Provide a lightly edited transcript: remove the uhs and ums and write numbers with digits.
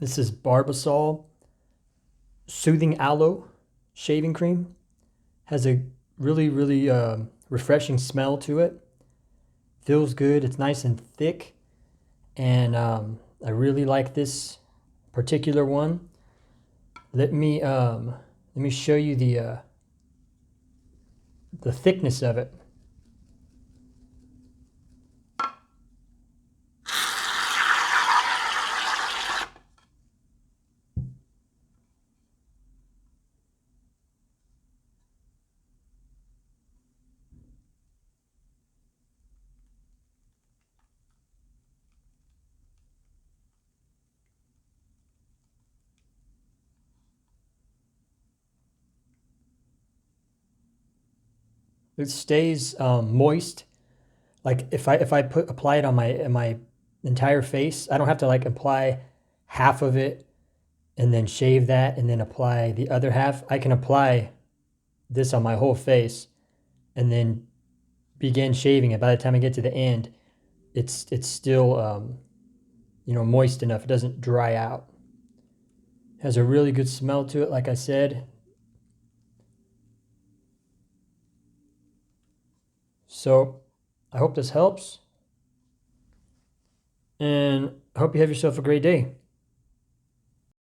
This is Barbasol Soothing Aloe Shaving Cream. Has a really refreshing smell to it. Feels good. It's nice and thick, and I really like this particular one. Let me show you the thickness of it. It stays moist. Like if I apply it on my entire face, I don't have to like apply half of it and then shave that and then apply the other half. I can apply this on my whole face and then begin shaving it. By the time I get to the end, it's still moist enough. It doesn't dry out. It has a really good smell to it, like I said. So I hope this helps, and I hope you have yourself a great day.